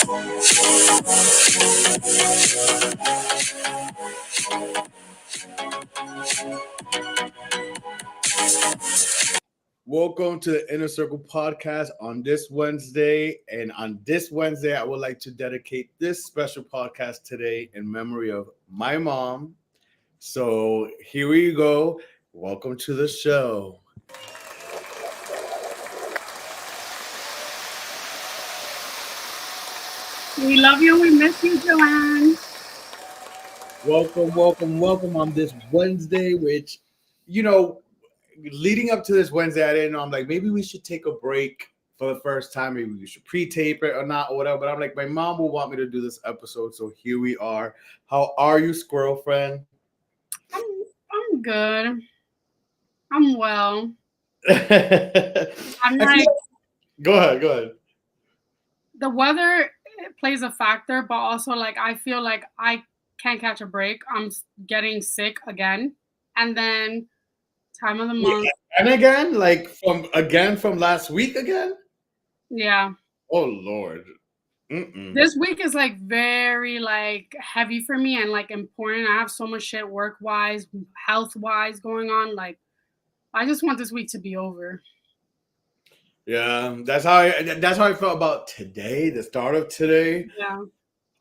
Welcome to the Inner Circle podcast on this Wednesday. And on this Wednesday, I would like to dedicate this special podcast today in memory of my mom. So here we go. Welcome to the show. We love you. We miss you, Joanne. Welcome on this Wednesday, which, leading up to this Wednesday, I didn't know. I'm like, maybe we should take a break for the first time. Maybe we should pre-tape it or not, or whatever. But I'm like, my mom will want me to do this episode. So here we are. How are you, squirrel friend? I'm good. I'm well. I'm like, go ahead. The weather plays a factor, but also I feel like I can't catch a break. I'm getting sick again, and then time of the month. And again, from last week again. Yeah. Oh Lord. This week is very heavy for me and important. I have so much shit work wise, health wise going on. I just want this week to be over. Yeah, that's how I felt about today, the start of today. Yeah.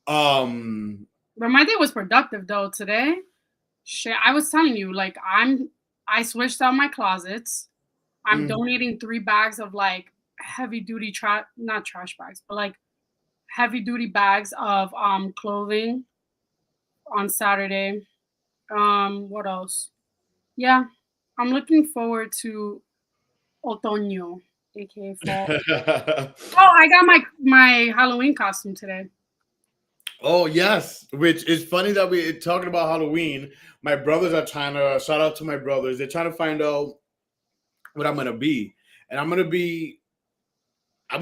But my day was productive though today. Shit, I was telling you, I switched out my closets. I'm donating 3 bags of heavy duty not trash bags, but heavy duty bags of clothing on Saturday. What else? Yeah, I'm looking forward to otoño, aka fall. Oh, I got my Halloween costume today. Oh yes, which is funny that we're talking about Halloween. My brothers are trying to shout out to my brothers. They're trying to find out what I'm gonna be, and I'm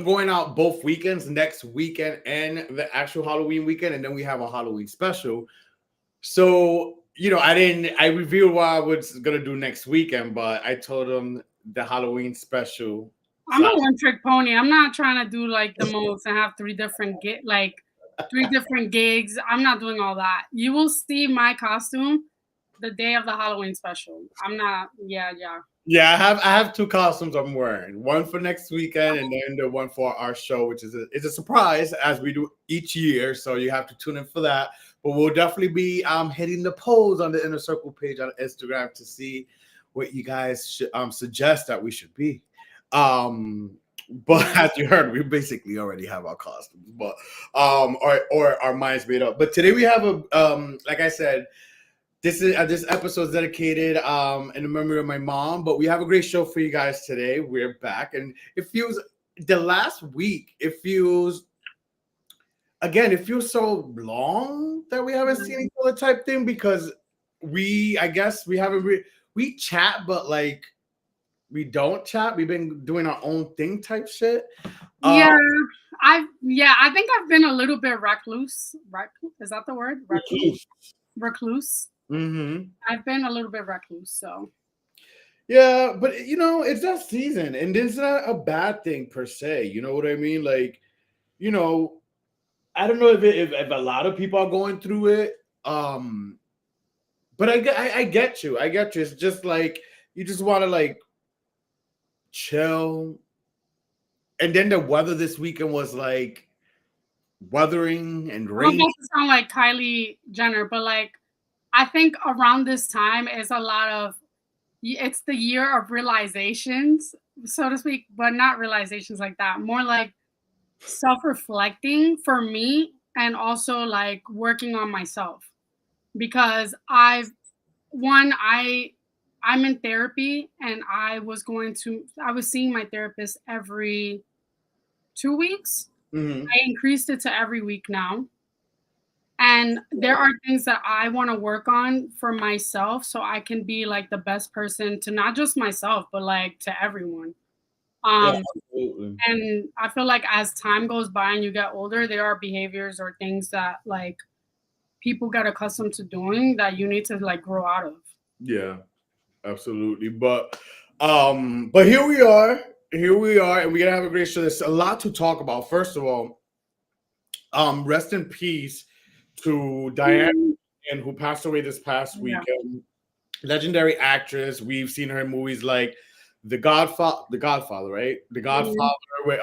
going out both weekends, next weekend and the actual Halloween weekend, and then we have a Halloween special. So, I revealed what I was going to do next weekend, but I told them the Halloween special. I'm a one-trick pony. I'm not trying to do the most and have 3 different gigs. I'm not doing all that. You will see my costume the day of the Halloween special. I'm not, yeah. Yeah, I have 2 costumes I'm wearing. One for next weekend, and then the one for our show, which is a surprise as we do each year. So you have to tune in for that. But we'll definitely be hitting the polls on the Inner Circle page on Instagram to see what you guys should suggest that we should be. But as you heard, we basically already have our costumes, but or our minds made up. But today we have like I said. This episode is dedicated in the memory of my mom, but we have a great show for you guys today. We're back, and it feels the last week. It feels so long that we haven't seen each other type thing because I guess we haven't we chat, but we don't chat. We've been doing our own thing type shit. Yeah, I think I've been a little bit recluse. Is that the word? Recluse. Mm-hmm. I've been a little bit recluse, so yeah, but it's that season, and it's not a bad thing per se. You know what I mean? I don't know if a lot of people are going through it, but I get you. It's just you just want to chill, and then the weather this weekend was weathering and rain. I'm about to sound like Kylie Jenner, but I think around this time is a lot of, it's the year of realizations, so to speak, but not realizations like that. More self-reflecting for me, and also working on myself, because I'm in therapy, and I was seeing my therapist every 2 weeks. Mm-hmm. I increased it to every week now. And there are things that I want to work on for myself so I can be the best person to not just myself, but to everyone. Yeah, and I feel as time goes by and you get older, there are behaviors or things that people get accustomed to doing that you need to grow out of. Yeah, absolutely. But here we are, and we're gonna have a great show. There's a lot to talk about. First of all, Rest in peace to Diane, who passed away this past weekend. Legendary actress. We've seen her in movies like The Godfather, right? The Godfather, with,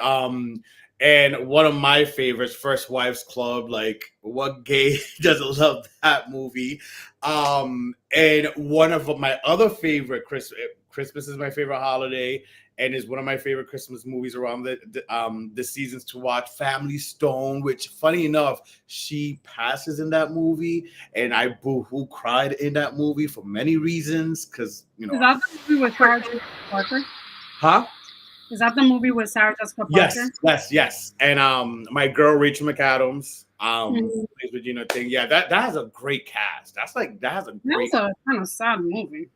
and one of my favorites, First Wives Club. Like, what gay doesn't love that movie? And one of my other favorite Christmas is my favorite holiday, and is one of my favorite Christmas movies around the seasons to watch. Family Stone, which, funny enough, she passes in that movie, and I boo-hoo cried in that movie for many reasons, because Is that the movie with Sarah Jessica Parker? Huh? Is that the movie with Sarah Jessica Parker? Yes. And my girl Rachel McAdams, plays Regina Thing. Yeah, that has a great cast. That's a great. That's a kind of sad movie.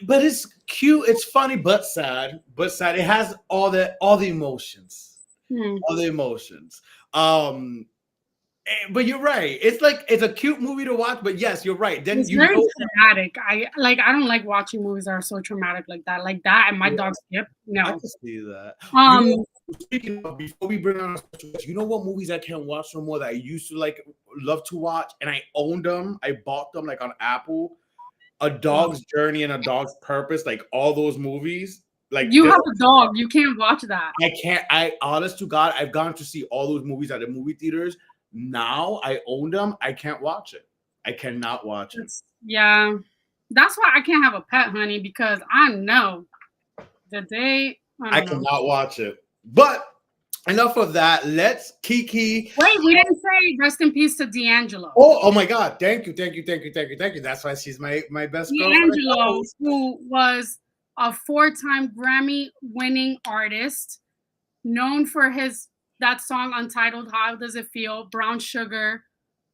But it's cute. It's funny, but sad. It has all the emotions. All the emotions. But you're right. It's a cute movie to watch. But yes, you're right. Then it's very traumatic. I don't like watching movies that are so traumatic like that. Like that, and my dog Skip. No, I can see that. Speaking of, before we bring on our special guest, you know what movies I can't watch no more that I used to love to watch, and I owned them. I bought them like on Apple. A Dog's Journey and A Dog's Purpose, like all those movies. Like, you have a dog, you can't watch that. I can't. Honest to God, I've gone to see all those movies at the movie theaters. Now I own them. I can't watch it. I cannot watch it. Yeah, that's why I can't have a pet, honey, because I know the day I cannot watch it. But enough of that. Let's Kiki. Wait, we didn't say rest in peace to D'Angelo. Oh my God! Thank you. That's why she's my best girl. D'Angelo, who was a 4-time Grammy-winning artist, known for that song Untitled, How Does It Feel, Brown Sugar.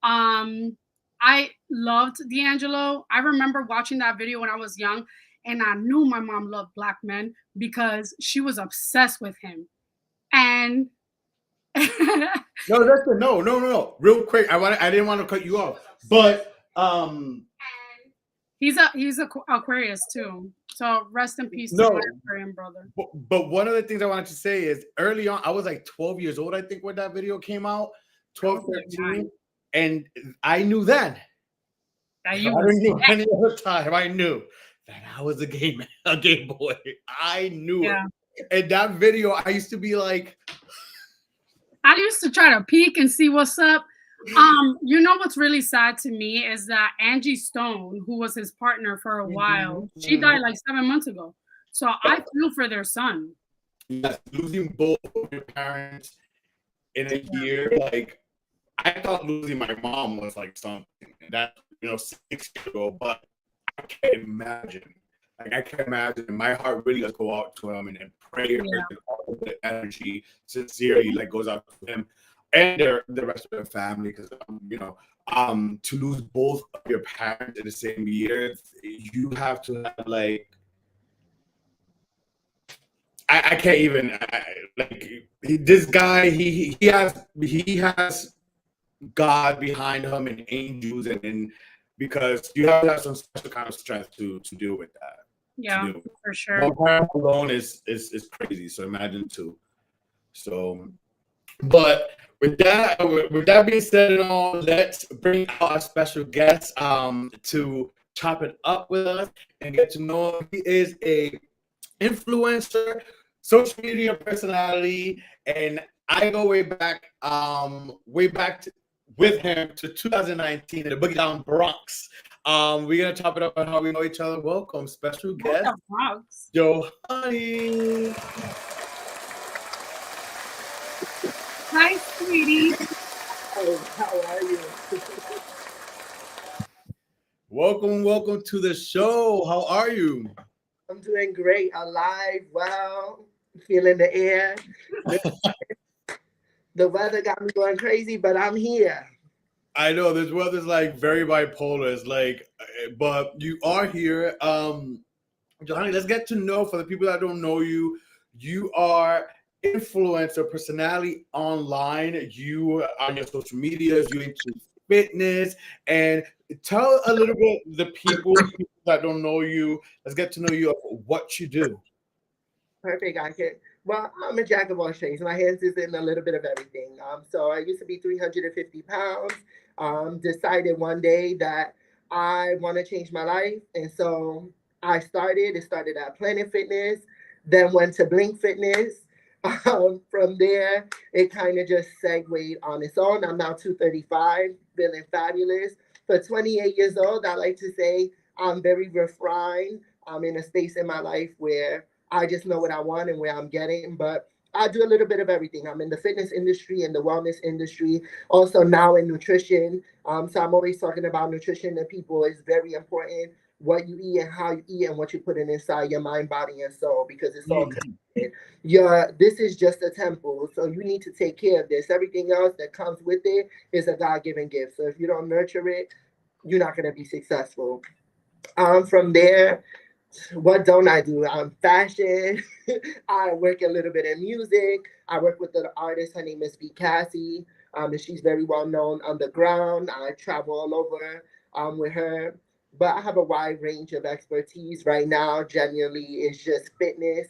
I loved D'Angelo. I remember watching that video when I was young, and I knew my mom loved black men because she was obsessed with him. And no. Real quick, I didn't want to cut you off, but he's a Aquarius too. So rest in peace to my Aquarian brother. But one of the things I wanted to say is early on, I was like 12 years old, I think, when that video came out, 12, 13, and I knew then. I didn't know any other time. I knew that I was a gay boy. I knew it. And that video, I used to be like, I used to try to peek and see what's up. You know what's really sad to me is that Angie Stone, who was his partner for a while, she died like 7 months ago. So I feel for their son. Yes, losing both of your parents in a year, like I thought losing my mom was like something that 6 years ago, but I can't imagine. Like I can't imagine. My heart really does go out to him and prayer and all the energy sincerely goes out to him and the rest of their family, because to lose both of your parents in the same year, you have to have I can't even this guy. He has God behind him and angels, and because you have to have some special kind of strength to deal with that. Yeah, for sure. One parent alone is crazy. So imagine two. So, but with that being said and all, let's bring our special guest to chop it up with us and get to know him. He is a influencer, social media personality, and I go way back with him to 2019 in the Boogie Down Bronx. We're gonna chop it up on how we know each other. Welcome, special guest, Johonie. Hi, sweetie. How are you? Welcome to the show. How are you? I'm doing great. Alive, well, feeling the air. The weather got me going crazy, but I'm here. I know this weather's very bipolar. It's but you are here. Johonie, let's get to know, for the people that don't know you, you are influencer personality online. You on your social medias, you into fitness, and tell a little bit the people that don't know you. Let's get to know you of what you do. Perfect. Well, I'm a jack of all trades. My hands is in a little bit of everything. So I used to be 350 pounds. Decided one day that I want to change my life, and so I started. It started at Planet Fitness, then went to Blink Fitness. From there, it kind of just segued on its own. I'm now 235, feeling fabulous. For 28 years old, I like to say I'm very refined. I'm in a space in my life where I just know what I want and where I'm getting. But I do a little bit of everything. I'm in the fitness industry and the wellness industry, also now in nutrition. So I'm always talking about nutrition to people. It's very important what you eat and how you eat and what you put in inside your mind, body, and soul because it's all Mhm. connected. This is just a temple, so you need to take care of this. Everything else that comes with it is a God-given gift. So if you don't nurture it, you're not going to be successful. From there, what don't I do? Fashion. I work a little bit in music. I work with an artist. Her name is V. Cassie. And she's very well known underground. I travel all over with her. But I have a wide range of expertise right now. Genuinely, it's just fitness.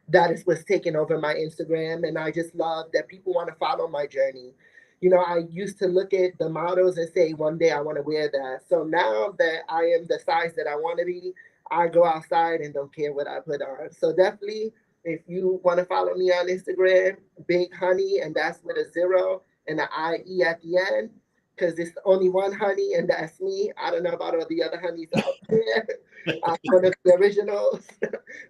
That is what's taking over my Instagram. And I just love that people want to follow my journey. I used to look at the models and say, one day I want to wear that. So now that I am the size that I want to be, I go outside and don't care what I put on. So definitely, if you want to follow me on Instagram, Big Honey, and that's with a zero and an IE at the end, because it's only one honey, and that's me. I don't know about all the other honeys out there. I'm one of the originals.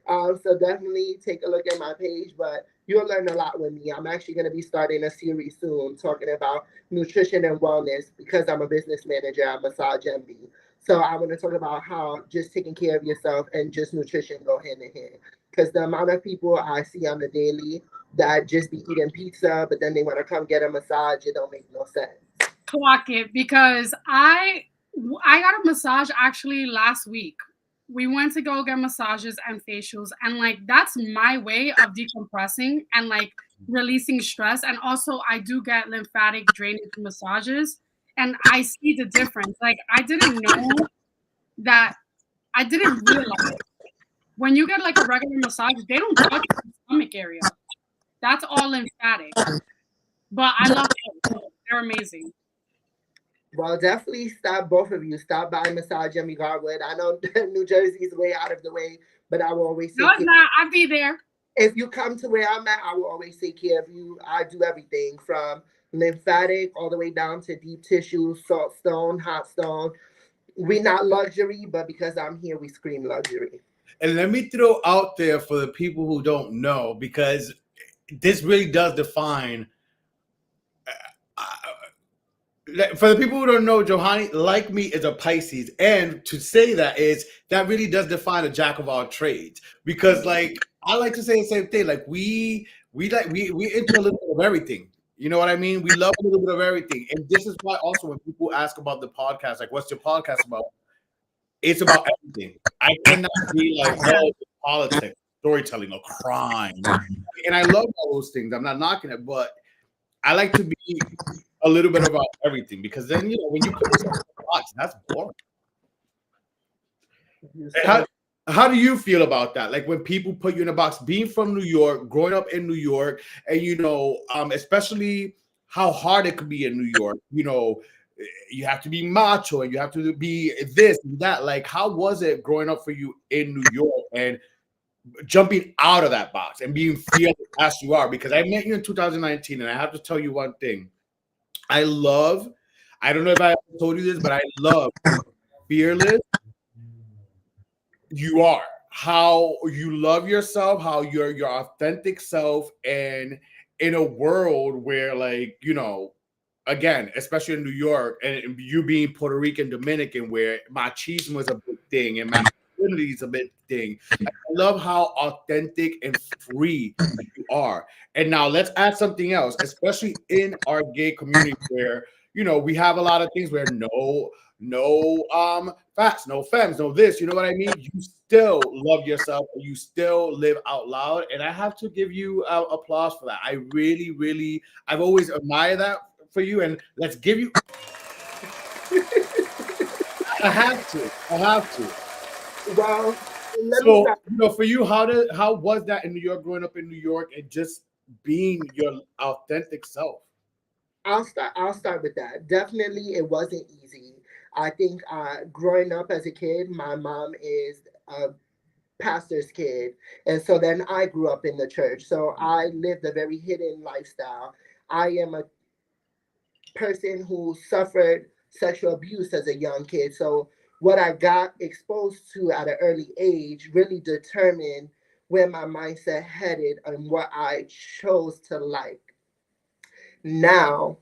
So definitely take a look at my page, but you'll learn a lot with me. I'm actually going to be starting a series soon talking about nutrition and wellness because I'm a business manager at Massage MD. So I want to talk about how just taking care of yourself and just nutrition go hand in hand. Because the amount of people I see on the daily that just be eating pizza, but then they want to come get a massage, it don't make no sense. Clock it, because I got a massage actually last week. We went to go get massages and facials, and like that's my way of decompressing and like releasing stress. And also I do get lymphatic drainage massages, and I see the difference. Like I didn't know that. I didn't realize when you get like a regular massage, they don't touch the stomach area. That's all lymphatic. But I love them. They're amazing. Well, definitely stop, both of you. Stop by Massage Yummy Garwood. I know New Jersey's way out of the way, but I will always No, take it's care. not. I'll be there. If you come to where I'm at, I will always take care of you. I do everything from lymphatic all the way down to deep tissue, salt stone, hot stone. We not luxury, but because I'm here, we scream luxury. And let me throw out there for the people who don't know, because this really does define. For the people who don't know, Johonie, like me, is a Pisces, and to say that is that really does define a jack of all trades. Because, like, I like to say the same thing. Like, we into a little bit of everything. You know what I mean? We love a little bit of everything, and this is why also when people ask about the podcast, like, what's your podcast about? It's about everything. I cannot be like, oh, politics, storytelling, or crime, and I love all those things. I'm not knocking it, but I like to be a little bit about everything because then when you put yourself in a box, that's boring. How how do you feel about that? Like when people put you in a box, being from New York, growing up in New York, and especially how hard it could be in New York. You have to be macho and you have to be this and that. Like, how was it growing up for you in New York and jumping out of that box and being fearless as you are? Because I met you in 2019, and I have to tell you one thing. I love, I don't know if I told you this, but I love fearless you are. How you love yourself, how you're your authentic self, and in a world where, like, again, especially in New York, and you being Puerto Rican, Dominican, where machismo is a big thing and masculinity is a big thing. I love how authentic and free you are. And now let's add something else, especially in our gay community where we have a lot of things where no fats, no femmes, no this, you know what I mean? You still love yourself, you still live out loud, and I have to give you applause for that. I really, really, I've always admired that for you, and let's give you. I have to. Well, Let me So, start. for you, how was that in New York, growing up in New York, and just being your authentic self? I'll start with that. Definitely, it wasn't easy. I think growing up as a kid, my mom is a pastor's kid, and so then I grew up in the church. So I lived a very hidden lifestyle. I am a person who suffered sexual abuse as a young kid. So what I got exposed to at an early age really determined where my mindset headed and what I chose to like. Now,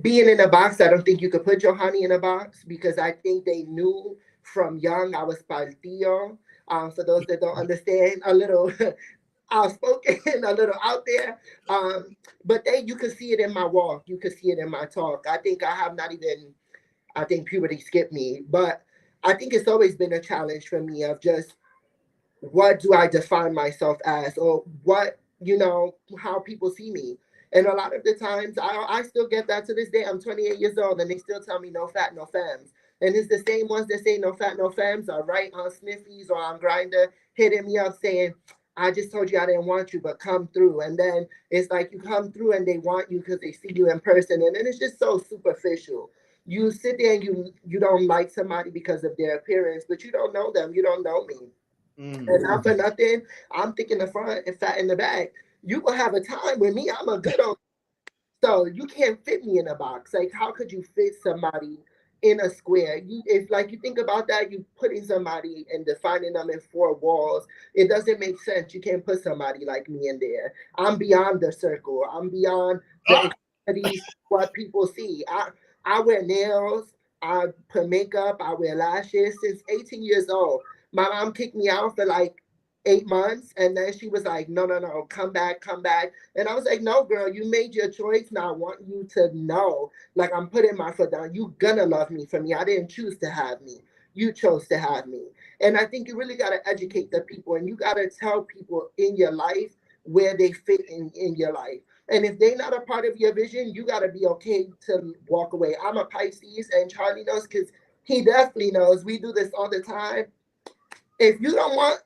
being in a box, I don't think you could put Johonie in a box because I think they knew from young I was partido. For those that don't understand, a little outspoken, a little out there. But you could see it in my walk. You could see it in my talk. I think I have not even, I think puberty skipped me. But I think it's always been a challenge for me of just what do I define myself as, or what, how people see me. And a lot of the times, I still get that to this day. I'm 28 years old, and they still tell me no fat, no fams. And it's the same ones that say no fat, no fams are right on Sniffies or on Grinder, hitting me up saying, I just told you I didn't want you, but come through. And then it's like you come through and they want you because they see you in person. And then it's just so superficial. You sit there and you don't like somebody because of their appearance, but you don't know them. You don't know me. And not for nothing, I'm thick in the front and fat in the back. You will have a time with me. I'm a good old. So you can't fit me in a box. Like, how could you fit somebody in a square? If like you think about that, you putting somebody and defining them in four walls. It doesn't make sense. You can't put somebody like me in there. I'm beyond the circle. I'm beyond the extremities, what people see. I wear nails. I put makeup. I wear lashes since 18 years old. My mom kicked me out for like 8 months, and then she was like, "No, no, no, come back, come back." And I was like, "No, girl, you made your choice. Now I want you to know, like, I'm putting my foot down. You gonna love me for me. I didn't choose to have me. You chose to have me." And I think you really gotta educate the people, and you gotta tell people in your life where they fit in your life. And if they're not a part of your vision, you gotta be okay to walk away. I'm a Pisces, and Charlie knows because he definitely knows. We do this all the time. If you don't want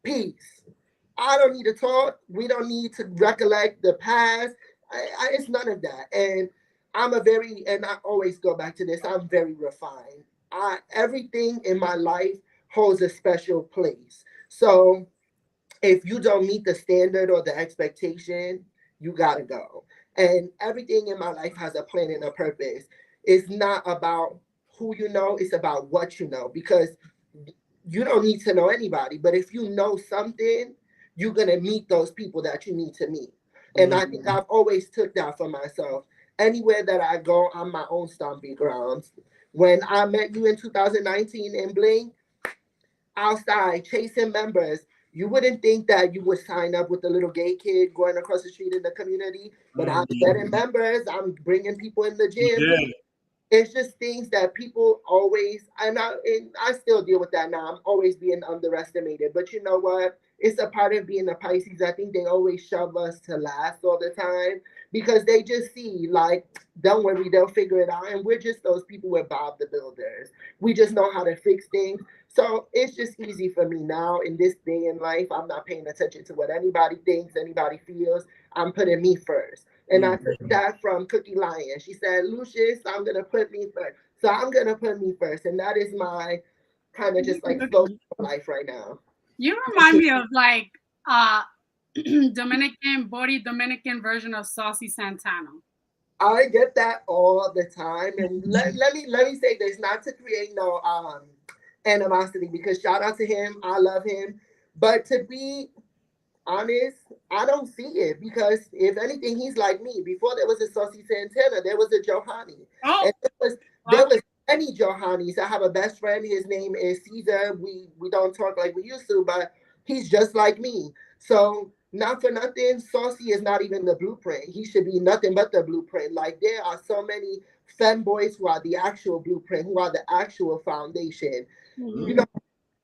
peace, I don't need to talk. We don't need to recollect the past. It's none of that. And and I always go back to this, I'm very refined. Everything in my life holds a special place. So if you don't meet the standard or the expectation, you gotta go. And everything in my life has a plan and a purpose. It's not about who you know, it's about what you know. Because you don't need to know anybody, but if you know something, you're gonna meet those people that you need to meet. And I think I've always took that for myself. Anywhere that I go, I'm my own stomping grounds. When I met you in 2019 in Blink, outside chasing members, you wouldn't think that you would sign up with a little gay kid going across the street in the community, but I'm getting members. I'm bringing people in the gym. It's just things that people always, and I still deal with that now. I'm always being underestimated, but you know what? It's a part of being a Pisces. I think they always shove us to last all the time because they just see like, don't worry, they'll figure it out. And we're just those people with Bob the Builders. We just know how to fix things. So it's just easy for me now in this day in life. I'm not paying attention to what anybody thinks, anybody feels. I'm putting me first. And I took that from Cookie Lion. She said, Lucius, I'm going to put me first. So I'm going to put me first. And that is my kind of just like flow life right now. You remind me of like Dominican version of Saucy Santana. I get that all the time. And let me say this, not to create no animosity, because shout out to him. I love him. But to be honest, I don't see it because if anything, he's like me. Before there was a Saucy Santana, there was a Johonie. Oh, And there was many Johanies. I have a best friend. His name is Caesar. We don't talk like we used to, but he's just like me. So not for nothing, Saucy is not even the blueprint. He should be nothing but the blueprint. Like there are so many femboys who are the actual blueprint, who are the actual foundation. You know,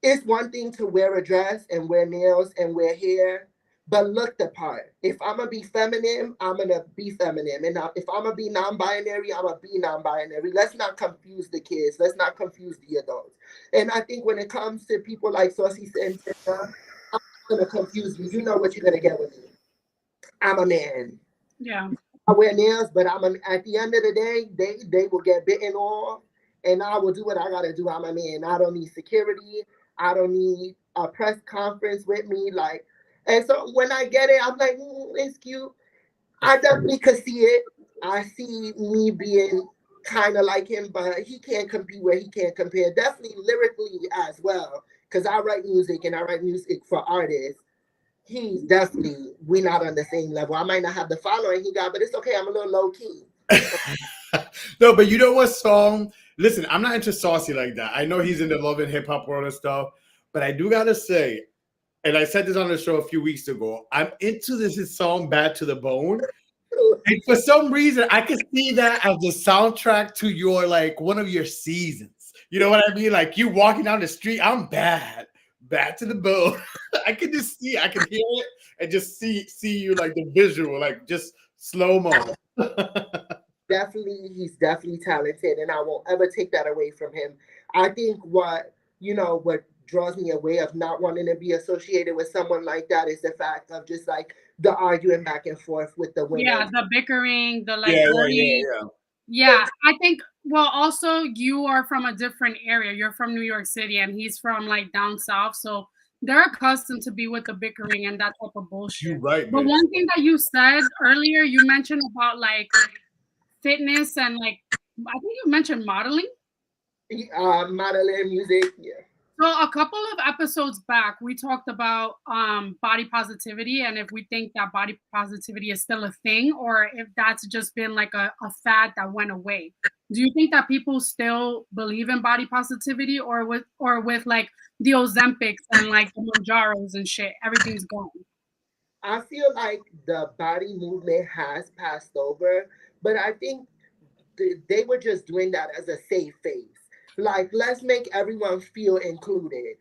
it's one thing to wear a dress and wear nails and wear hair, but look the part. If I'm gonna be feminine, I'm gonna be feminine, and if I'm gonna be non-binary, I'm gonna be non-binary. Let's not confuse the kids. Let's not confuse the adults. And I think when it comes to people like Saucy Santana, I'm gonna confuse you. You know what you're gonna get with me. I'm a man. Yeah. I wear nails, but at the end of the day, they will get bitten off, and I will do what I gotta do. I'm a man. I don't need security. I don't need a press conference with me. Like, and so when I get it, I'm like, it's cute. I definitely could see it. I see me being kind of like him, but he can't compete where he can't compare. Definitely lyrically as well, because I write music and I write music for artists. He's definitely, we not on the same level. I might not have the following he got, but it's okay. I'm a little low key. No, but you know what song? Listen, I'm not into Saucy like that. I know he's in the love and hip hop world and stuff, but I do gotta say, and I said this on the show a few weeks ago, I'm into this song "Bad to the Bone." And for some reason, I can see that as the soundtrack to your like one of your seasons. You know what I mean? Like you walking down the street, I'm bad to the bone. I can just see, I can hear it, and just see you like the visual, like just slow mo. Definitely, he's definitely talented, and I won't ever take that away from him. I think what draws me away of not wanting to be associated with someone like that is the fact of just like the arguing back and forth with the Yeah, women. the bickering, the like Yeah, bully. yeah. Yeah, I think, well, also you are from a different area. You're from New York City and he's from like down south. So they're accustomed to be with the bickering and that type of You're bullshit. right, But man. one thing that you said earlier, you mentioned about like fitness and like, I think you mentioned modeling. Modeling, music, yeah. So a couple of episodes back, we talked about body positivity and if we think that body positivity is still a thing or if that's just been like a fad that went away. Do you think that people still believe in body positivity or with like the Ozempics and like the Manjaros and shit, everything's gone? I feel like the body movement has passed over, but I think they were just doing that as a safe face. Like, let's make everyone feel included.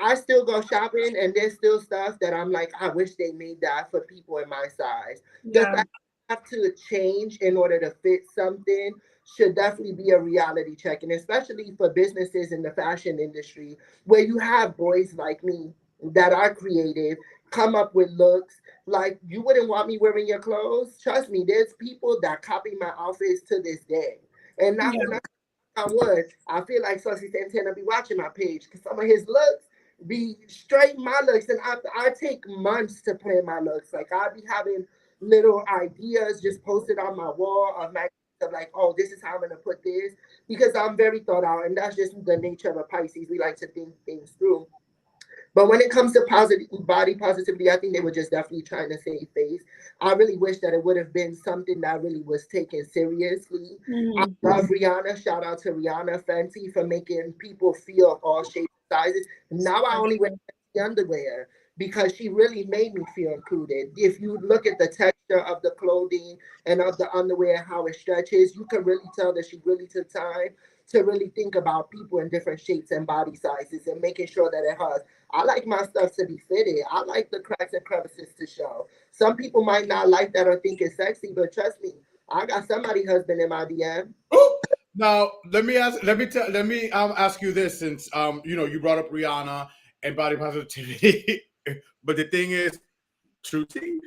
I still go shopping, and there's still stuff that I'm like, I wish they made that for people in my size. The Yeah. fact that I have to change in order to fit something should definitely be a reality check, and especially for businesses in the fashion industry, where you have boys like me that are creative, come up with looks. Like, you wouldn't want me wearing your clothes. Trust me, there's people that copy my outfits to this day. And not for Yeah. nothing, I would. I feel like Saucy Santana be watching my page because some of his looks be straight my looks, and I take months to plan my looks. Like I be having little ideas just posted on my wall of my of like, oh, this is how I'm gonna put this because I'm very thought out, and that's just the nature of a Pisces. We like to think things through. But when it comes to positive body positivity, I think they were just definitely trying to save face. I really wish that it would have been something that really was taken seriously. I Mhm. love Rihanna. Shout out to Rihanna Fenty for making people feel of all shapes and sizes. Now I only wear the underwear because she really made me feel included. If you look at the texture of the clothing and of the underwear, how it stretches, you can really tell that she really took time to really think about people in different shapes and body sizes and making sure that it has. I like my stuff to be fitted. I like the cracks and crevices to show. Some people might not like that or think it's sexy, but trust me, I got somebody husband in my DM. Now let me ask you this since you know you brought up Rihanna and body positivity, but the thing is, Truty,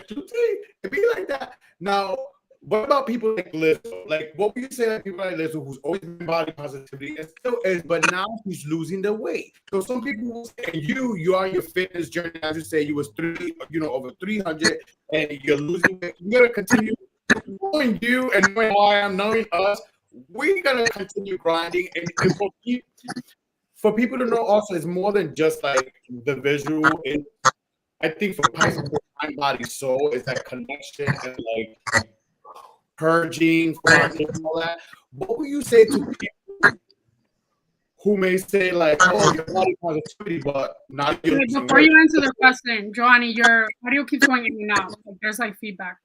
Truty, it be like that. Now, what about people like Lizzo? Like, what would you say like people like Lizzo, who's always been body positivity and still is, but now she's losing the weight. So some people will say you are on your fitness journey, as you say, you was over 300, and you're losing weight. You're gonna continue knowing you and knowing why I'm knowing us. We're gonna continue grinding, and for people to know also, it's more than just like the visual. I think for Pisces, mind, body, soul is that connection and like purging, finding all that. What would you say to people who may say like, "Oh, your body positivity, but not your Wait, losing before weight"? you answer the question, Johonie, your audio keeps going in and out. Like, there's like feedback.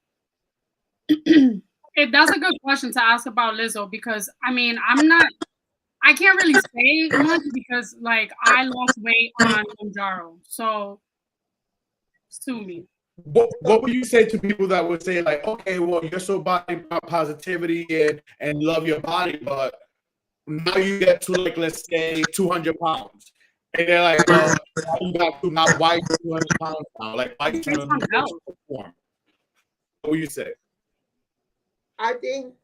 That's a good question to ask about Lizzo because I mean, I can't really say much because like I lost weight on Manjaro. So sue me. What would you say to people that would say like, okay, well, you're so body positivity and love your body, but now you get to like, let's say 200 pounds. And they're like, well, why you 200 pounds now? Like, why you trying to perform? What would you say? I think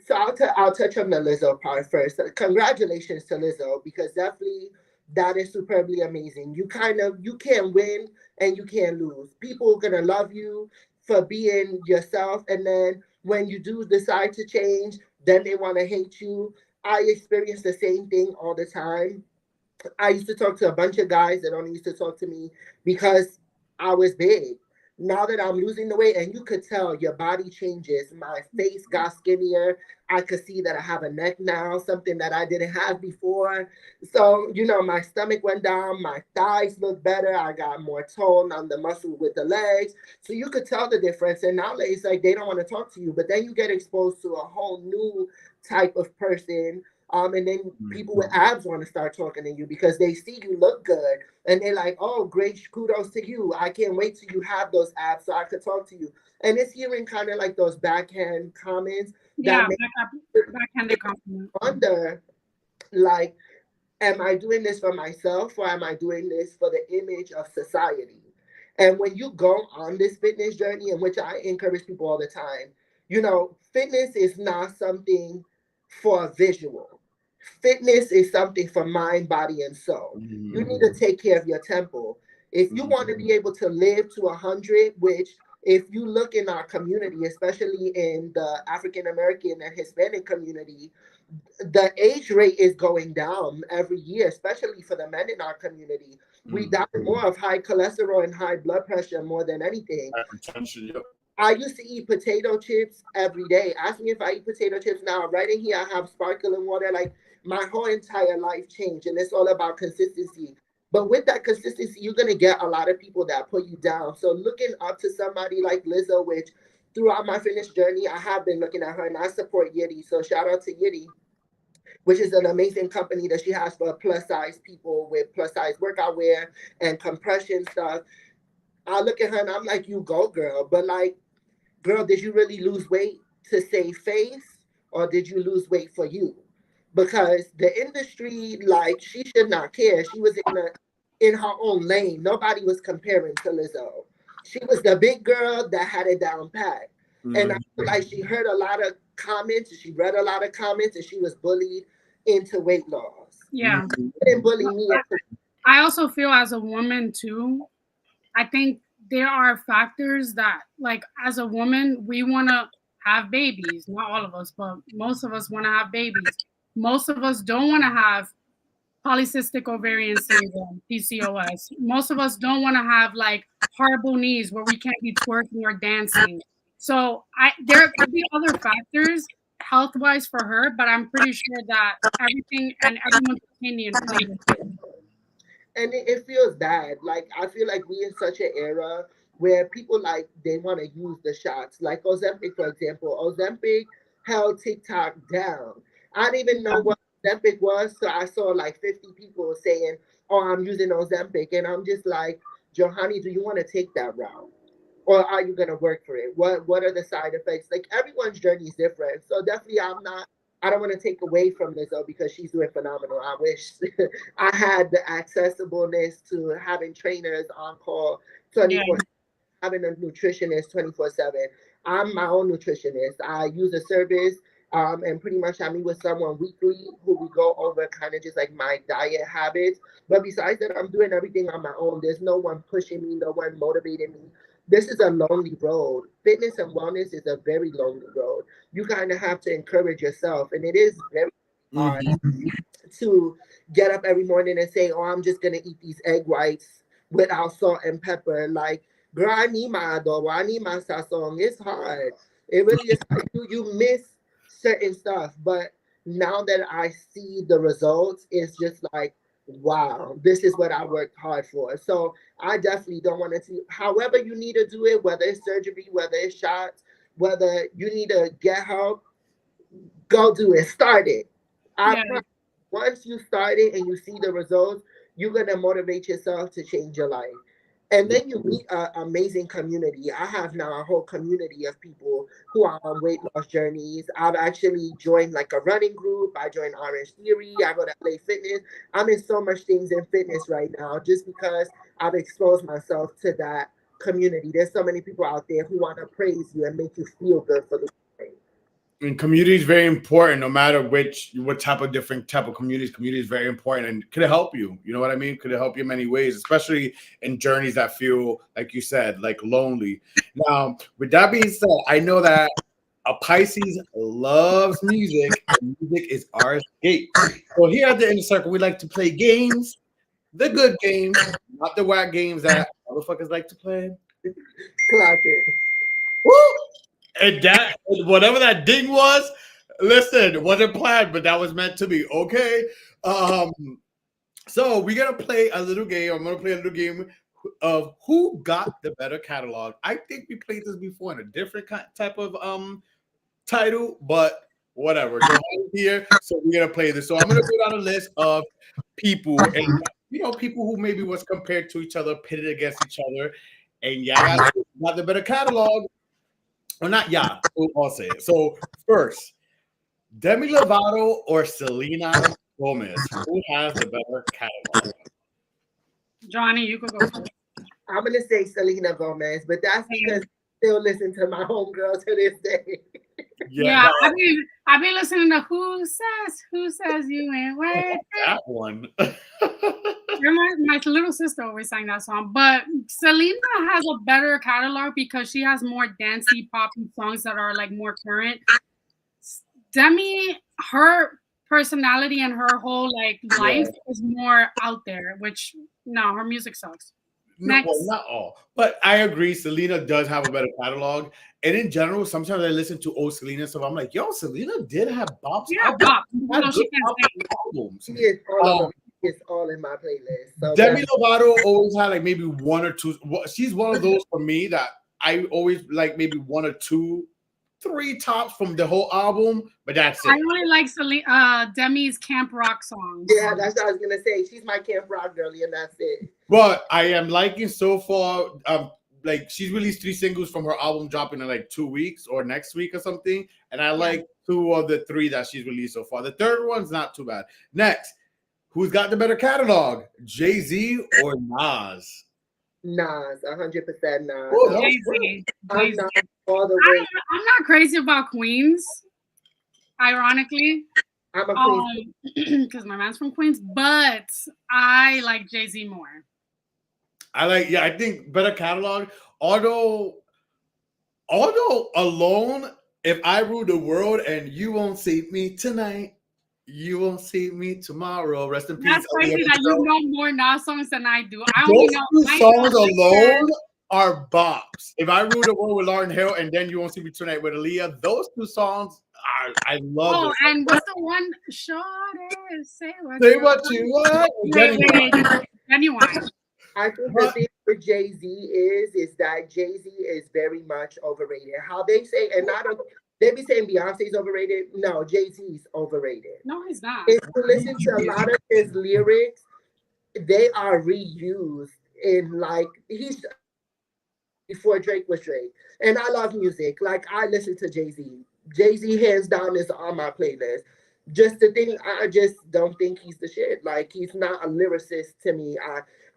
so. I'll touch on the Lizzo part first. Congratulations to Lizzo, because definitely that is superbly amazing. You can't win and you can't lose. People are gonna love you for being yourself, and then when you do decide to change, then they want to hate you. I experience the same thing all the time. I used to talk to a bunch of guys that only used to talk to me because I was big. Now that I'm losing the weight, and you could tell your body changes. My face got skinnier. I could see that I have a neck now, something that I didn't have before. So, my stomach went down, my thighs look better. I got more tone on the muscle with the legs. So you could tell the difference. And now it's like they don't want to talk to you, but then you get exposed to a whole new type of person, and then people with abs want to start talking to you because they see you look good. And they're like, oh, great, kudos to you. I can't wait till you have those abs so I could talk to you. And it's hearing kind of like those backhand comments that make backhanded compliment. wonder, like, am I doing this for myself or am I doing this for the image of society? And when you go on this fitness journey, in which I encourage people all the time, fitness is not something for a visual. Fitness is something for mind, body, and soul. You need to take care of your temple. If you want to be able to live to 100, which if you look in our community, especially in the African American and Hispanic community, the age rate is going down every year, especially for the men in our community. We die more of high cholesterol and high blood pressure more than anything. Hypertension, yep. I used to eat potato chips every day. Ask me if I eat potato chips now. Right in here, I have sparkling water. Like, my whole entire life changed, and it's all about consistency. But with that consistency, you're gonna get a lot of people that put you down. So looking up to somebody like Lizzo, which throughout my fitness journey, I have been looking at her, and I support Yiddy. So shout out to Yiddy, which is an amazing company that she has for plus size people with plus size workout wear and compression stuff. I look at her and I'm like, you go, girl. But like, girl, did you really lose weight to save face, or did you lose weight for you? Because the industry, like, she should not care. She was in her own lane. Nobody was comparing to Lizzo. She was the big girl that had it down pat. And I feel like she heard a lot of comments, she read a lot of comments, and she was bullied into weight loss. Yeah. She didn't bully me. I also feel as a woman too, I think there are factors that, like, as a woman, we want to have babies. Not all of us, but most of us want to have babies. Most of us don't want to have polycystic ovarian syndrome, PCOS. Most of us don't want to have like horrible knees where we can't be twerking or dancing. So there could be other factors health-wise for her, but I'm pretty sure that everything and everyone's opinion plays into it. And it feels bad. Like, I feel like we in such an era where people, like, they want to use the shots. Like Ozempic, for example. Ozempic held TikTok down. I didn't even know what Ozempic was, so I saw like 50 people saying, oh, I'm using Ozempic. And I'm just like, Johonie, do you want to take that route? Or are you going to work for it? What are the side effects? Like, everyone's journey is different. So definitely I don't want to take away from Lizzo because she's doing phenomenal. I wish I had the accessibleness to having trainers on call 24, having a nutritionist 24/7. I'm my own nutritionist. I use a service, and pretty much I meet with someone weekly who we go over kind of just like my diet habits. But besides that, I'm doing everything on my own. There's no one pushing me, no one motivating me. This is a lonely road. Fitness and wellness is a very lonely road. You kind of have to encourage yourself, and it is very hard to get up every morning and say, oh, I'm just going to eat these egg whites without salt and pepper. Like, girl, I need my adobo, I need my sazon. It's hard. It really is hard. You miss certain stuff. But now that I see the results, it's just like, wow, this is what I worked hard for. So I definitely don't want to see, however you need to do it, whether it's surgery, whether it's shots, whether you need to get help, go do it. Start it. Once you start it and you see the results, you're going to motivate yourself to change your life. And then you meet an amazing community. I have now a whole community of people who are on weight loss journeys. I've actually joined like a running group. I joined Orange Theory. I go to LA Fitness. I'm in so much things in fitness right now just because I've exposed myself to that community. There's so many people out there who want to praise you and make you feel good for the day. And community is very important, no matter what type of different type of communities. Community is very important, and could it help you? You know what I mean? Could it help you in many ways, especially in journeys that feel, like you said, like lonely. Now, with that being said, I know that a Pisces loves music, and music is our escape. So here at the Inner Circle, we like to play games, the good games, not the whack games that motherfuckers like to play. Clock it. Woo! And that, whatever that ding was, listen, it wasn't planned, but that was meant to be. Okay. So we're gonna play a little game. I'm gonna play a little game of who got the better catalog. I think we played this before in a different type of title, but whatever. Johonie here, so we're gonna play this. So I'm gonna put on a list of people, and people who maybe was compared to each other, pitted against each other, and yeah, got the better catalog. Or not, yeah, I'll say it. So first, Demi Lovato or Selena Gomez? Who has the better catalog? Johnny, you could go first. I'm gonna say Selena Gomez, but that's because I still listen to my homegirl to this day. Yeah, I've been listening to Who Says You Ain't Worth That one. My little sister always sang that song, but Selena has a better catalog because she has more dancey, poppy songs that are like more current. Demi, her personality and her whole like life is more out there, which no, her music sucks. No, well, not all, but I agree. Selena does have a better catalog, and in general, sometimes I listen to old Selena stuff. I'm like, yo, Selena did have bops. Yeah, bops. She can't albums. It's all in my playlist. So Demi Lovato always had like maybe one or two. She's one of those for me that I always like maybe one or two, three tops from the whole album, but that's it. I really like Demi's camp rock songs. Yeah, that's what I was gonna say. She's my camp rock girlie, and that's it. But I am liking so far. Like she's released 3 singles from her album dropping in like 2 weeks or next week or something, and I like 2 of the 3 that she's released so far. The third one's not too bad. Next, who's got the better catalog, Jay-Z or Nas? Nas, 100% Nas. Oh, Jay-Z. I'm not all the way. I'm not crazy about Queens. Ironically, I'm a Queens because my man's from Queens, but I like Jay-Z more. I think better catalog. Although alone, if I rule the world and you won't see me tonight, you won't see me tomorrow. Rest in peace. That's crazy that you know more Nas songs than I do. I only know those 2 songs alone are bops. If I rule the world with Lauryn Hill and then you won't see me tonight with Aaliyah, those 2 songs I love. Oh, and what's the one? Shorty, say what you want. Anyone. I think the thing with Jay-Z is that Jay-Z is very much overrated. How they say, and they be saying Beyonce's overrated. No, Jay-Z's overrated. No, he's not. If you listen to a lot of his lyrics, they are reused in like he's before Drake was Drake. And I love music. Like I listen to Jay-Z. Jay-Z hands down is on my playlist. Just the thing, I just don't think he's the shit. Like he's not a lyricist to me.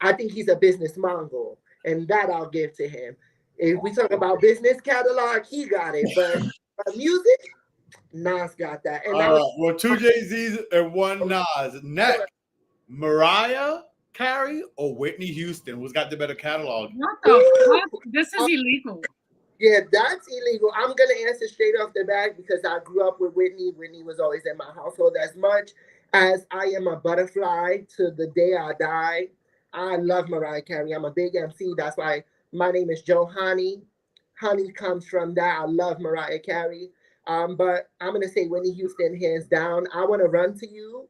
I think he's a business mongol, and that I'll give to him. If we talk about business catalog, he got it. But music, Nas got that. And well, 2 Jay-Z's and 1 Nas. Next, Mariah Carey or Whitney Houston? Who's got the better catalog? What the fuck? This is illegal. Yeah, that's illegal. I'm going to answer straight off the bat because I grew up with Whitney. Whitney was always in my household. As much as I am a butterfly to the day I die, I love Mariah Carey. I'm a big MC. That's why my name is Johonie. Honey comes from that. I love Mariah Carey. But I'm going to say Whitney Houston, hands down. I Want to Run to You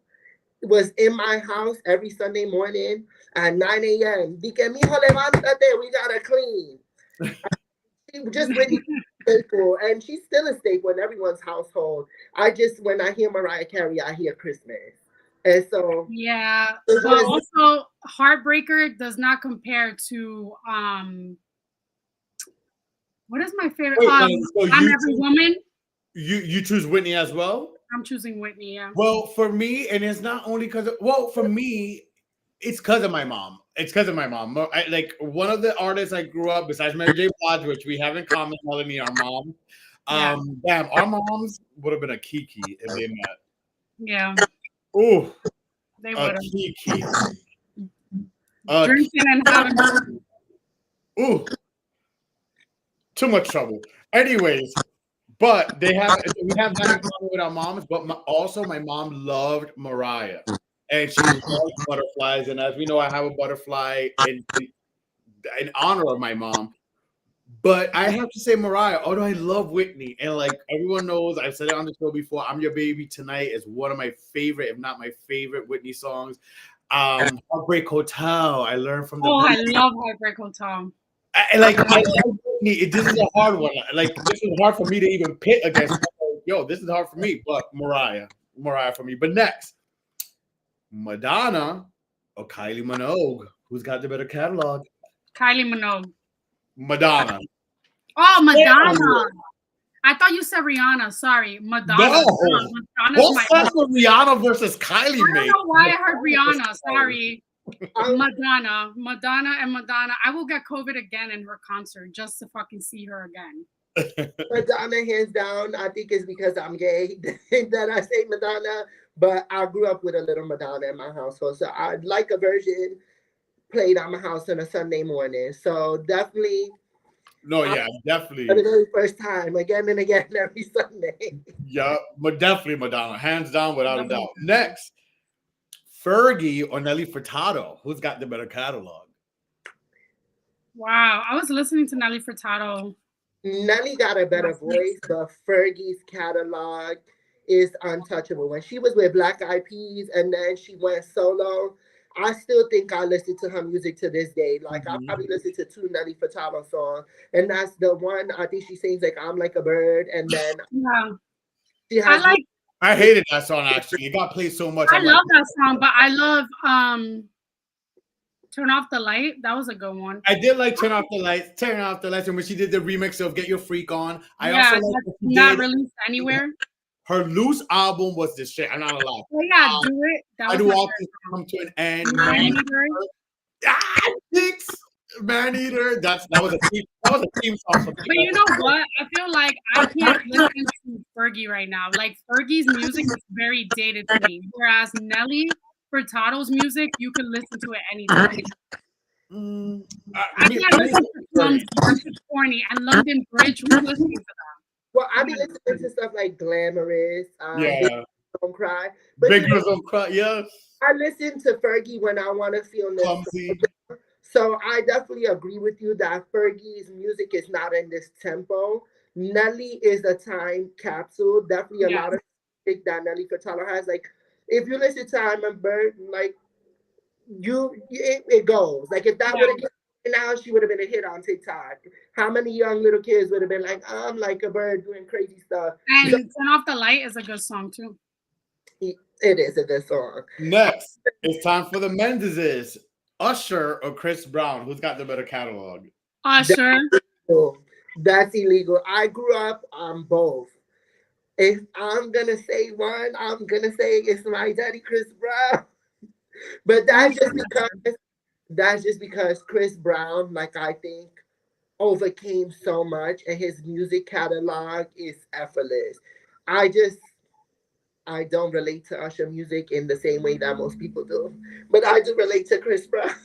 was in my house every Sunday morning at 9 a.m. Dice, mijo, levántate, we got to clean. She just really staple, and she's still a staple in everyone's household. When I hear Mariah Carey, I hear Christmas. And so Yeah, it but was also Heartbreaker does not compare to what is my favorite? Wait, so I'm Every Woman. you choose Whitney as well? I'm choosing Whitney. Yeah. Well, for me, and it's not only because for me, it's because of my mom. It's because of my mom. Like one of the artists I grew up besides Mary J. Blige, which we have in common, Melanie, our mom. Yeah. Damn, our moms would have been a Kiki if they met. Yeah. Ooh, They a would have Kiki. drinking and having. Ooh, too much trouble. Anyways, but we have that in common with our moms. But also, my mom loved Mariah, and she loved butterflies. And as we know, I have a butterfly in honor of my mom. But I have to say Mariah, although I love Whitney, and like everyone knows, I've said it on the show before, I'm Your Baby Tonight is one of my favorite, if not my favorite Whitney songs. Heartbreak Hotel, I learned from the Oh, I best. love Heartbreak Hotel. I love Whitney. This is a hard one. Like this is hard for me to even pit against. Yo, this is hard for me, but Mariah for me. But next, Madonna or Kylie Minogue, who's got the better catalog? Kylie Minogue. Madonna. Oh, Madonna. I thought you said Rihanna. Sorry, Madonna. No. What's that with Rihanna versus Kylie? I don't know why I heard Rihanna. Sorry. Madonna. I will get COVID again in her concert just to fucking see her again. Madonna, hands down. I think it's because I'm gay that I say Madonna, but I grew up with a little Madonna in my household. So I'd like a version played at my house on a Sunday morning. So definitely. No, yeah, definitely. For the very first time, again and again, every Sunday. Yeah, but definitely Madonna, hands down, without a doubt. Next, Fergie or Nelly Furtado, who's got the better catalog? Wow, I was listening to Nelly Furtado. Nelly got a better voice, but Fergie's catalog is untouchable. When she was with Black Eyed Peas and then she went solo, I still think I listen to her music to this day. Like I probably listen to 2 Nelly Furtado songs, and that's the one I think she sings like "I'm Like a Bird," and then she has. I hated that song actually. It got played so much. I love that song, but I love "Turn Off the Light." That was a good one. I did like "Turn Off the Lights," and when she did the remix of "Get Your Freak On." I also like not released anywhere. Her loose album was the shit. I'm not gonna lie. Oh yeah, Do It. That I do all things come to an end. Man Eater. That was a theme song. But you know what? I feel like I can't listen to Fergie right now. Like Fergie's music is very dated to me, whereas Nelly Furtado's music you can listen to it anytime. I can't listen to Clumsy, Corny, and London Bridge. Who's listening to that? Well, I be listening to stuff like Glamorous, Big Don't Cry. But Big Girls Don't Cry, yes. I listen to Fergie when I want to feel nostalgia. So I definitely agree with you that Fergie's music is not in this tempo. Nelly is a time capsule. Definitely a lot of music that Nelly Furtado has. Like, if you listen to I'm a Bird, like, it goes. Like, if that would have now, she would have been a hit on TikTok. How many young little kids would have been like, I'm like a bird doing crazy stuff? And Turn Off the Light is a good song too. It is a good song. Next, it's time for the Mendezes. Usher or Chris Brown? Who's got the better catalog? Usher. That's illegal. I grew up on both. If I'm gonna say one, I'm gonna say it's my daddy, Chris Brown. But that's just because Chris Brown, like I think, overcame so much, and his music catalog is effortless. I don't relate to Usher music in the same way that most people do, but I do relate to Chris Brown.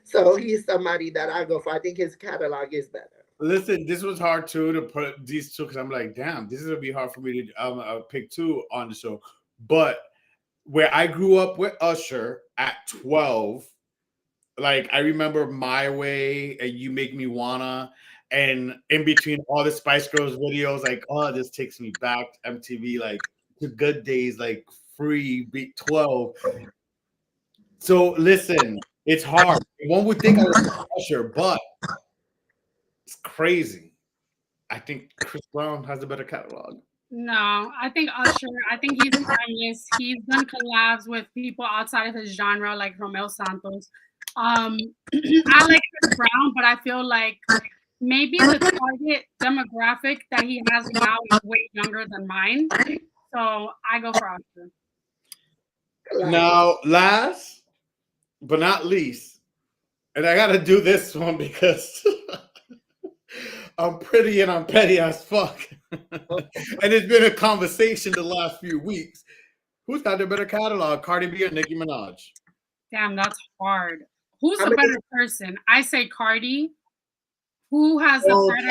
So he's somebody that I go for. I think his catalog is better. Listen, this was hard too to put these two because I'm like, damn, this is gonna be hard for me to pick two on the show. But where I grew up with Usher at 12, like I remember My Way and You Make Me Wanna, and in between all the Spice Girls videos, like, oh, this takes me back to MTV, like to good days, like Free, Beat 12. So listen, it's hard. One would think I was Usher, but it's crazy. I think Chris Brown has a better catalog. No, I think Usher. I think he's timeless. He's done collabs with people outside of his genre, like Romeo Santos. Um, I like Chris Brown, but I feel like maybe the target demographic that he has now is way younger than mine. So I go for Usher. Now, last but not least, and I got to do this one because I'm pretty and I'm petty as fuck. And it's been a conversation the last few weeks. Who's got the better catalog, Cardi B or Nicki Minaj? Damn, that's hard. Who's I'm the better person? I say Cardi. Who has the Oh, better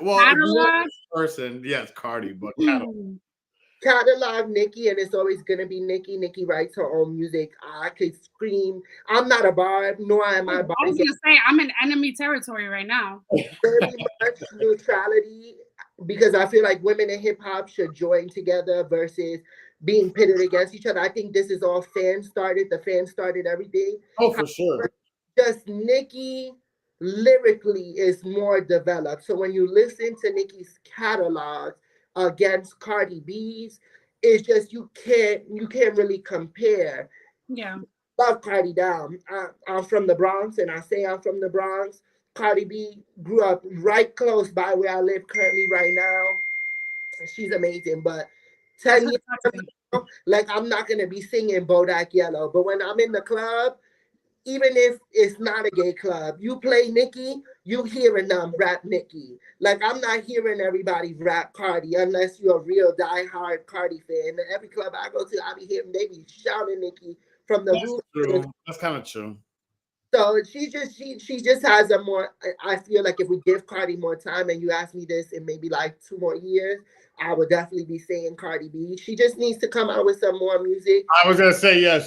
well, if you want catalog? person, yes, Cardi, but catalog. catalog Nikki, and it's always gonna be Nikki. Nikki writes her own music. I could scream. I'm not a barb, nor am I I was Barb. gonna say I'm in enemy territory right now. Very much neutrality, because I feel like women in hip hop should join together versus being pitted against each other. I think this is all fan started. The fans started everything. Oh, for sure. Just Nicki lyrically is more developed. So when you listen to Nicki's catalog against Cardi B's, it's just you can't really compare. Yeah. Love Cardi down. I'm from the Bronx, and I say I'm from the Bronx. Cardi B grew up right close by where I live currently right now. She's amazing, but That's 10 her years cousin. ago, like I'm not gonna be singing Bodak Yellow. But when I'm in the club, even if it's not a gay club, you play Nicki, you hearing them rap Nicki. Like I'm not hearing everybody rap Cardi unless you're a real diehard Cardi fan. Every club I go to, I be hearing they be shouting Nicki from the That's roof. true. That's kind of true. So she just has a more. I feel like if we give Cardi more time, and you ask me this in maybe like 2 more years, I would definitely be saying Cardi B. She just needs to come out with some more music I was gonna say, yeah,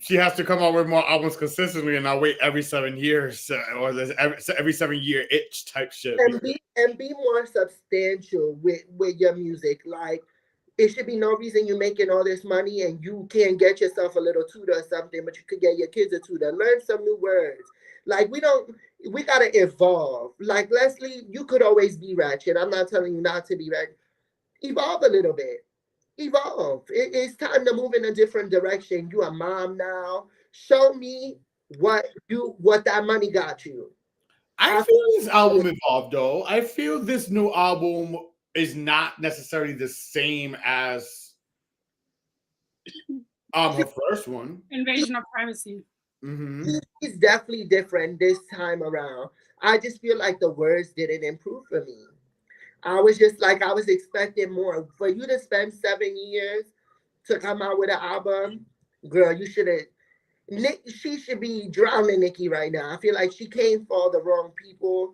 she has to come out with more albums consistently, and not wait every 7 years or this every 7 year itch type shit. and be more substantial with your music. Like it should be no reason you're making all this money and you can't get yourself a little tutor or something, but you could get your kids a tutor. Learn some new words. Like we gotta evolve. Like Leslie, you could always be ratchet. I'm not telling you not to be ratchet. Evolve a little bit. Evolve. It's time to move in a different direction. You a mom now. Show me what that money got you. I I feel this album evolved though. I feel this new album is not necessarily the same as her first one. Invasion of privacy. Hmm. He's definitely different this time around. I just feel like the words didn't improve for me. I was just like, I was expecting more. For you to spend 7 years to come out with an album, girl, you should have. She should be drowning Nicki right now. I feel like she came for the wrong people,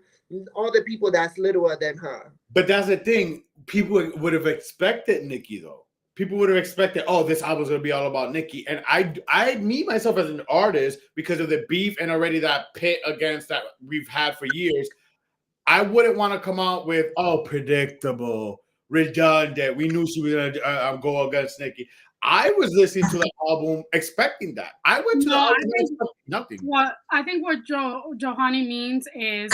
all the people that's littler than her. But that's the thing. People would have expected Nicki though. People would have expected, oh, this album's gonna be all about Nicki. And me myself as an artist, because of the beef and already that pit against that we've had for years, I wouldn't want to come out with, oh, predictable, redundant. We knew she was gonna go against Nicki. I was listening to the album expecting that. I went to the No, album expecting nothing. what Johonie means is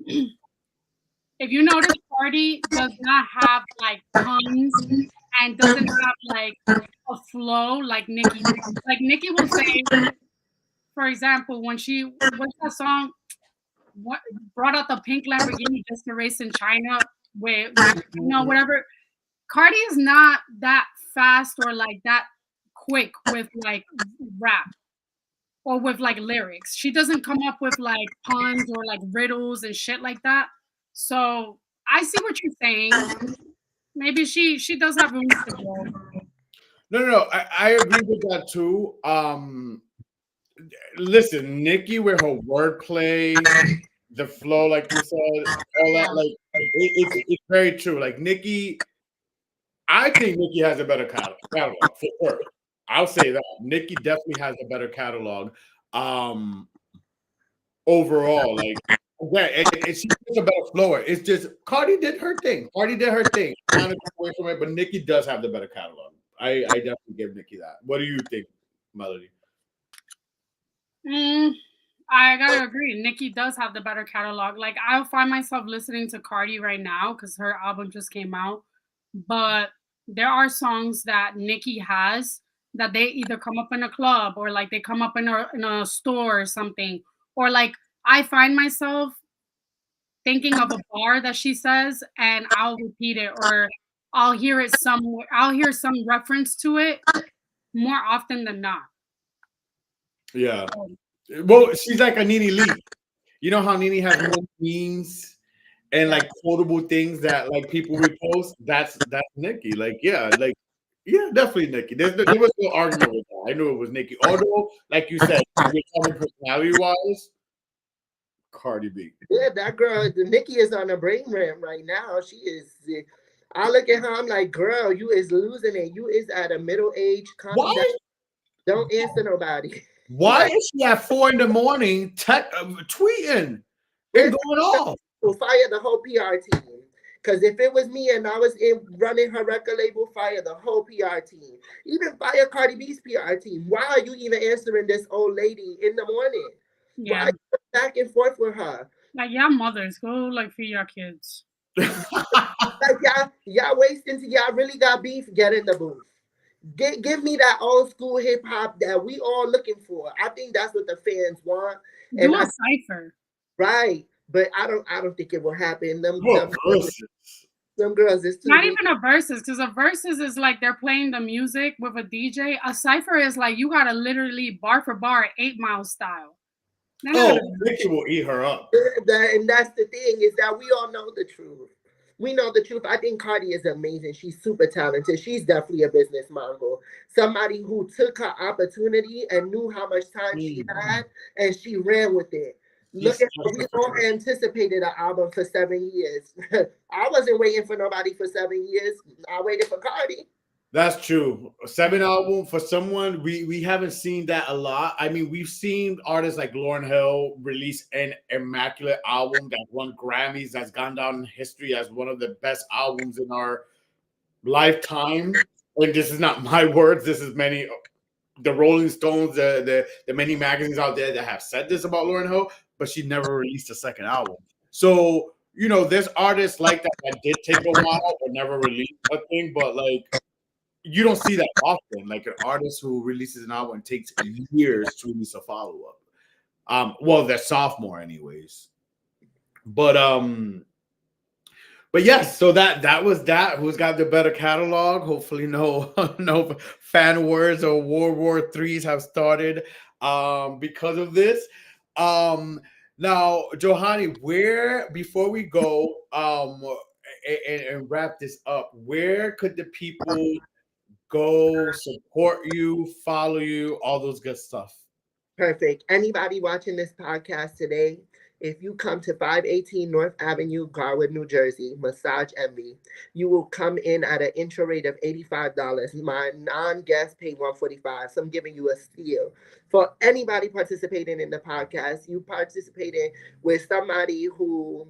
if you notice, Cardi does not have like puns and doesn't have like a flow like Nicki. Like Nicki will say, for example, what's that song? What brought out the pink Lamborghini just to race in China with whatever. Cardi is not that fast or like that quick with like rap or with like lyrics. She doesn't come up with like puns or like riddles and shit like that. So I see what you're saying. Maybe she does have room to grow. No. I agree with that too. Listen, Nicki with her wordplay, the flow, like you said, all that, Yeah. like it's very true. Like Nicki, I think Nicki has a better catalog for sure. I'll say that Nicki definitely has a better catalog. Um, Overall, like yeah, she's just a better flower. It's just Cardi did her thing. Cardi did her thing. Kind of away from it, but Nicki does have the better catalog. I definitely give Nicki that. What do you think, Melody? I gotta agree. Nicki does have the better catalog. Like I'll find myself listening to Cardi right now because her album just came out. but there are songs that Nicki has that they either come up in a club or like they come up in a store or something, or like I find myself thinking of a bar that she says and I'll repeat it, or I'll hear it somewhere, I'll hear some reference to it more often than not. Yeah. Well, she's like a Nene Lee. You know how Nene has more memes and like quotable things that like people repost? That's Nicki. Like, yeah, definitely Nicki. There was no argument with that. I knew it was Nicki. Although, like you said, we're talking personality wise, Cardi B. Yeah, that girl, the Nicki is on a brain ramp right now. She is. I look at her, I'm like, girl, you is losing it. You is at a middle age. Calm down. Why? Don't answer nobody. Why is she at 4 in the morning tweeting and going off? Will fire the whole PR team. Because if it was me and I was running her record label, fire the whole PR team. Even fire Cardi B's PR team. Why are you even answering this old lady in the morning? Yeah. Why are you back and forth with her? Like, yeah, mothers, go like feed your kids. Like y'all wasting till y'all really got beef, get in the booth. Give me that old school hip hop that we all looking for. I think that's what the fans want. Do a cipher. Right. But I don't think it will happen. Them girls is too not deep. even a versus, because a versus is like they're playing the music with a DJ. A cipher is like you gotta literally bar for bar 8 Mile style. Nicki will eat her up. And that's the thing, is that we all know the truth. We know the truth. I think Cardi is amazing. She's super talented. She's definitely a business mogul. Somebody who took her opportunity and knew how much time she had, and she ran with it. Look at how we all anticipated an album for 7 years. I wasn't waiting for nobody for 7 years. I waited for Cardi. That's true. A 7 album for someone we haven't seen that a lot. I mean, we've seen artists like Lauryn Hill release an immaculate album that won Grammys, that's gone down in history as one of the best albums in our lifetime. And this is not my words. This is many the Rolling Stones, the many magazines out there that have said this about Lauryn Hill, but she never released a second album. So, you know, there's artists like that did take a while or never released a thing, but like you don't see that often. Like an artist who releases an album and takes years to release a follow-up. Well, they're sophomore anyways. But yes, so that was that. Who's got the better catalog? Hopefully, no fan wars or World War IIIs have started because of this. Now, Johonie, where before we go and wrap this up, where could the people go support you, follow you, all those good stuff? Perfect. Anybody watching this podcast today, if you come to 518 North Avenue, Garwood, New Jersey, Massage Envy, you will come in at an intro rate of $85. My non-guest pay $145. So I'm giving you a steal. For anybody participating in the podcast, you participating with somebody who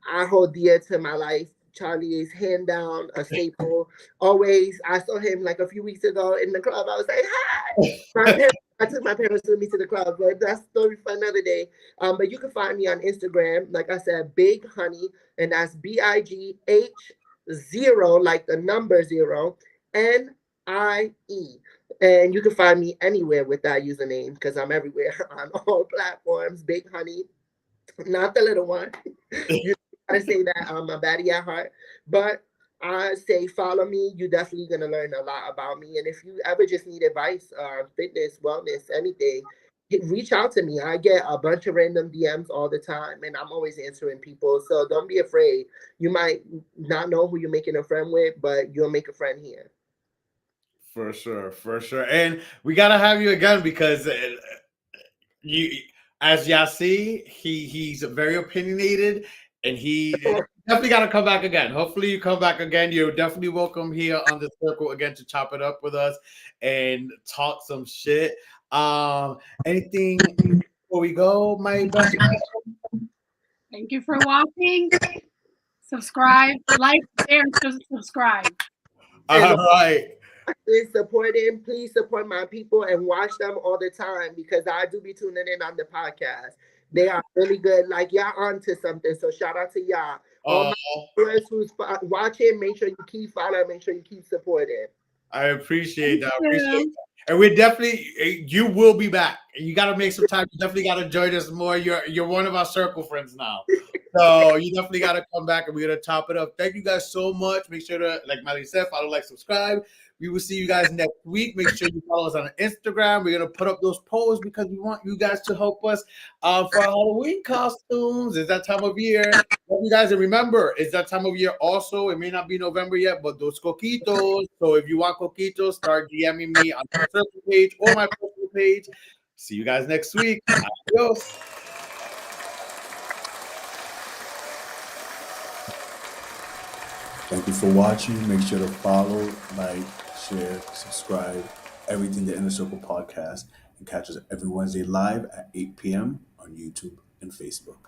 I hold dear to my life. Charlie is hand down, a staple. Always, I saw him like a few weeks ago in the club. I was like, hi. I took my parents with me to the club, but that's story for another day. But you can find me on Instagram, like I said, Big Honey, and that's BIGH0, like the number 0, NIE. And you can find me anywhere with that username because I'm everywhere on all platforms. Big Honey, not the little one. I say that I'm a baddie at heart, but I say follow me. You're definitely gonna learn a lot about me. And if you ever just need advice, fitness, wellness, anything, reach out to me. I get a bunch of random DMs all the time, and I'm always answering people. So don't be afraid. You might not know who you're making a friend with, but you'll make a friend here. For sure, and we gotta have you again because you, as y'all see, he's very opinionated. And he definitely got to come back again. Hopefully you come back again. You're definitely welcome here on the circle again to chop it up with us and talk some shit. Anything before we go, my best friend? Thank you for watching. Subscribe, like, share, and subscribe. All right. Please support my people and watch them all the time because I do be tuning in on the podcast. They are really good. Like y'all onto something. So shout out to y'all. All my viewers who's watching, make sure you keep following, make sure you keep supporting. I appreciate that. And we're definitely, you will be back. You got to make some time. You definitely got to join us more. You're one of our circle friends now. So you definitely got to come back and we're going to top it up. Thank you guys so much. Make sure to, like Miley said, follow, like, subscribe. We will see you guys next week. Make sure you follow us on Instagram. We're going to put up those polls because we want you guys to help us for Halloween costumes. It's that time of year. Love you guys. And remember, it's that time of year also. It may not be November yet, but those coquitos. So if you want coquitos, start DMing me on my personal page or my personal page. See you guys next week. Adios. Thank you for watching. Make sure to follow, like, share, subscribe, everything the Inner Circle Podcast, and catch us every Wednesday live at 8 p.m. on YouTube and Facebook.